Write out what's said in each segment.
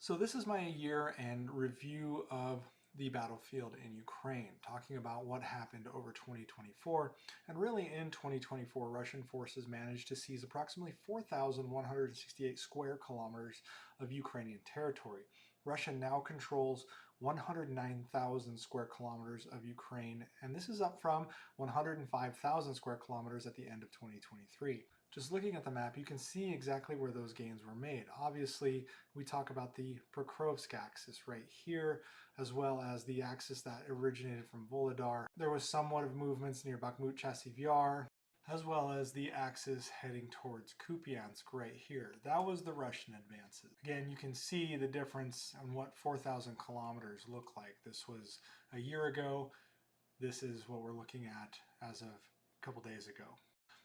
So this is my year-end review of the battlefield in Ukraine, talking about what happened over 2024. And really in 2024, Russian forces managed to seize approximately 4,168 square kilometers of Ukrainian territory. Russia now controls 109,000 square kilometers of Ukraine, and this is up from 105,000 square kilometers at the end of 2023. Just looking at the map, you can see exactly where those gains were made. Obviously, we talk about the Pokrovsk axis right here, as well as the axis that originated from Volodar. There was somewhat of movements near Bakhmut Chasiv Yar, as well as the axis heading towards Kupiansk right here. That was the Russian advances. Again, you can see the difference on what 4,000 kilometers look like. This was a year ago. This is what we're looking at as of a couple days ago.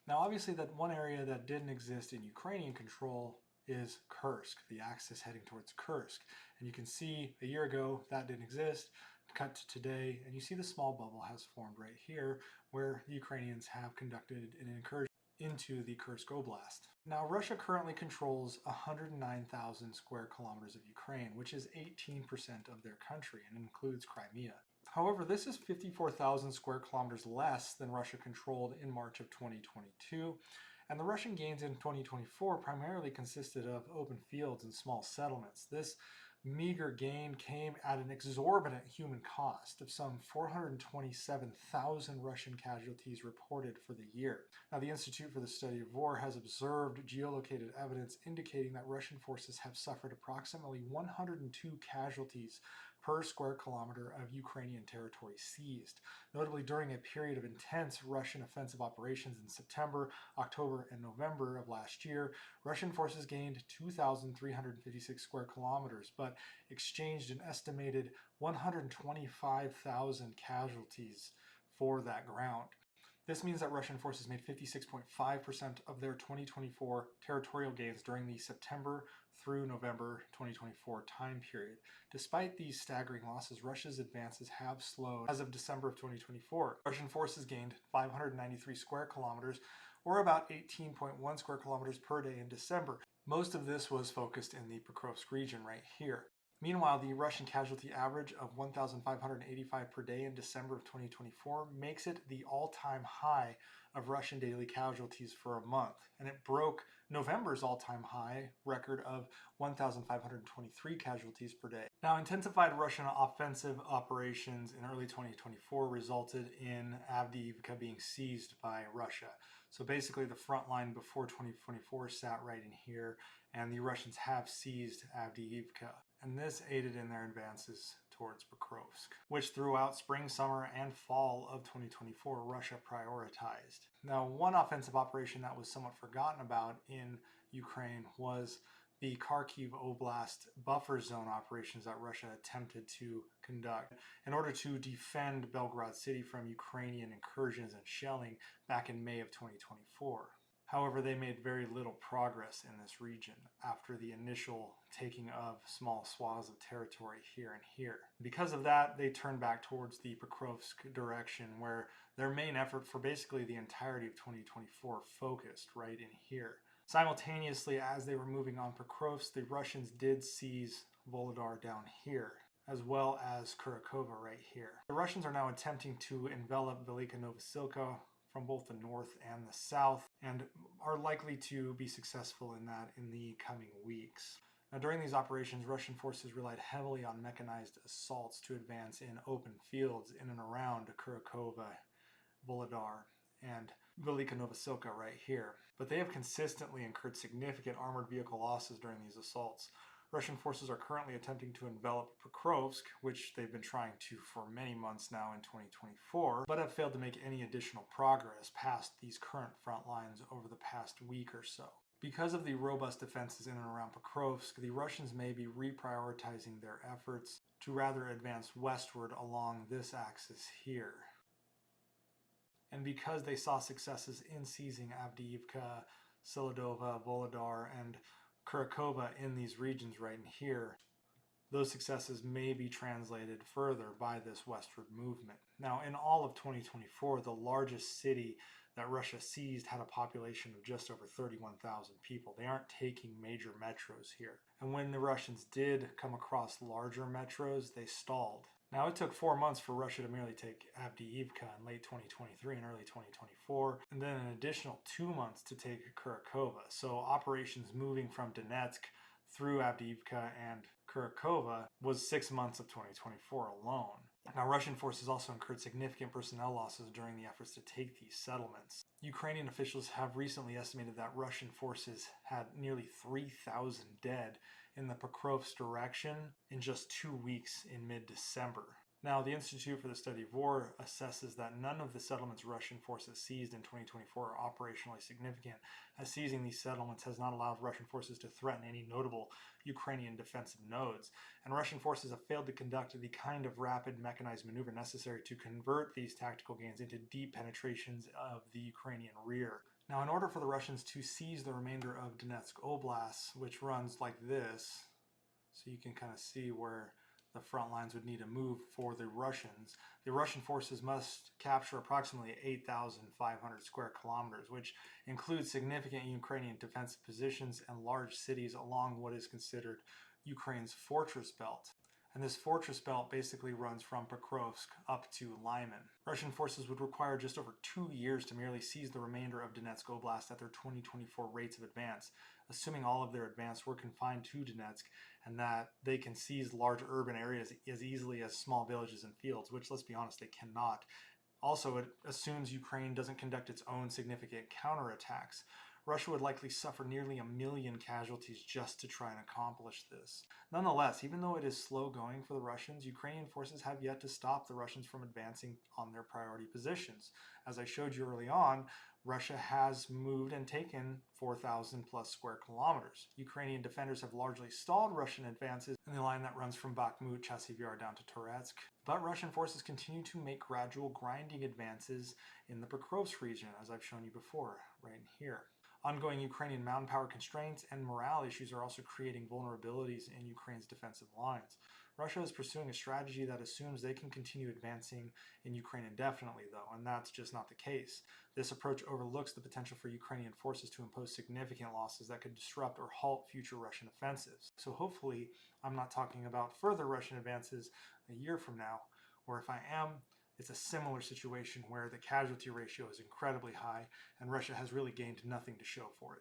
Now, obviously, that one area that didn't exist in Ukrainian control is Kursk, the axis heading towards Kursk. And you can see a year ago that didn't exist. Cut to today, and you see the small bubble has formed right here where the Ukrainians have conducted an incursion into the Kursk Oblast. Now, Russia currently controls 109,000 square kilometers of Ukraine, which is 18% of their country and includes Crimea. However, this is 54,000 square kilometers less than Russia controlled in March of 2022, and the Russian gains in 2024 primarily consisted of open fields and small settlements. This meager gain came at an exorbitant human cost of some 427,000 Russian casualties reported for the year. Now, the Institute for the Study of War has observed geolocated evidence indicating that Russian forces have suffered approximately 102 casualties per square kilometer of Ukrainian territory seized. Notably, during a period of intense Russian offensive operations in September, October, and November of last year, Russian forces gained 2,356 square kilometers, but exchanged an estimated 125,000 casualties for that ground. This means that Russian forces made 56.5% of their 2024 territorial gains during the September through November 2024 time period. Despite these staggering losses, Russia's advances have slowed. As of December of 2024, Russian forces gained 593 square kilometers, or about 18.1 square kilometers per day in December. Most of this was focused in the Pokrovsk region right here. Meanwhile, the Russian casualty average of 1,585 per day in December of 2024 makes it the all-time high of Russian daily casualties for a month, and it broke November's all-time high record of 1,523 casualties per day. Now, intensified Russian offensive operations in early 2024 resulted in Avdiivka being seized by Russia. So basically, the front line before 2024 sat right in here, and the Russians have seized Avdiivka. And this aided in their advances towards Pokrovsk, which throughout spring, summer, and fall of 2024, Russia prioritized. Now, one offensive operation that was somewhat forgotten about in Ukraine was the Kharkiv Oblast buffer zone operations that Russia attempted to conduct in order to defend Belgorod city from Ukrainian incursions and shelling back in May of 2024. However, they made very little progress in this region after the initial taking of small swaths of territory here and here. Because of that, they turned back towards the Pokrovsk direction, where their main effort for basically the entirety of 2024 focused right in here. Simultaneously, as they were moving on Pokrovsk, the Russians did seize Volodar down here, as well as Kurakova right here. The Russians are now attempting to envelop Velika Novosilka from both the north and the south, and are likely to be successful in that in the coming weeks. Now, during these operations, Russian forces relied heavily on mechanized assaults to advance in open fields in and around Kurakova, Volodar, and Velika Novosilka right here. But they have consistently incurred significant armored vehicle losses during these assaults. Russian forces are currently attempting to envelop Pokrovsk, which they've been trying to for many months now in 2024, but have failed to make any additional progress past these current front lines over the past week or so. Because of the robust defenses in and around Pokrovsk, the Russians may be reprioritizing their efforts to rather advance westward along this axis here. And because they saw successes in seizing Avdiivka, Selidova, Volodar, and Kurakova in these regions right in here, those successes may be translated further by this westward movement. Now, in all of 2024, the largest city that Russia seized had a population of just over 31,000 people. They aren't taking major metros here. And when the Russians did come across larger metros, they stalled. Now, it took 4 months for Russia to merely take Avdiivka in late 2023 and early 2024, and then an additional 2 months to take Kurakova. So operations moving from Donetsk through Avdiivka and Kurakova was 6 months of 2024 alone. Now, Russian forces also incurred significant personnel losses during the efforts to take these settlements. Ukrainian officials have recently estimated that Russian forces had nearly 3,000 dead in the Pokrovsk direction in just 2 weeks in mid-December. Now, the Institute for the Study of War assesses that none of the settlements Russian forces seized in 2024 are operationally significant, as seizing these settlements has not allowed Russian forces to threaten any notable Ukrainian defensive nodes, and Russian forces have failed to conduct the kind of rapid mechanized maneuver necessary to convert these tactical gains into deep penetrations of the Ukrainian rear. Now, in order for the Russians to seize the remainder of Donetsk Oblast, which runs like this, so you can kind of see where the front lines would need to move for the Russian forces must capture approximately 8,500 square kilometers, which includes significant Ukrainian defensive positions and large cities along what is considered Ukraine's fortress belt. And this fortress belt basically runs from Pokrovsk up to Lyman. Russian forces would require just over 2 years to merely seize the remainder of Donetsk Oblast at their 2024 rates of advance, assuming all of their advance were confined to Donetsk and that they can seize large urban areas as easily as small villages and fields, which, let's be honest, they cannot. Also, it assumes Ukraine doesn't conduct its own significant counterattacks. Russia would likely suffer nearly 1 million casualties just to try and accomplish this. Nonetheless, even though it is slow going for the Russians, Ukrainian forces have yet to stop the Russians from advancing on their priority positions. As I showed you early on, Russia has moved and taken 4,000 plus square kilometers. Ukrainian defenders have largely stalled Russian advances in the line that runs from Bakhmut, Chasiv Yar down to Toretsk. But Russian forces continue to make gradual grinding advances in the Pokrovsk region, as I've shown you before, right here. Ongoing Ukrainian manpower constraints and morale issues are also creating vulnerabilities in Ukraine's defensive lines. Russia is pursuing a strategy that assumes they can continue advancing in Ukraine indefinitely, though, and that's just not the case. This approach overlooks the potential for Ukrainian forces to impose significant losses that could disrupt or halt future Russian offensives. So hopefully, I'm not talking about further Russian advances a year from now, or if I am, it's a similar situation where the casualty ratio is incredibly high and Russia has really gained nothing to show for it.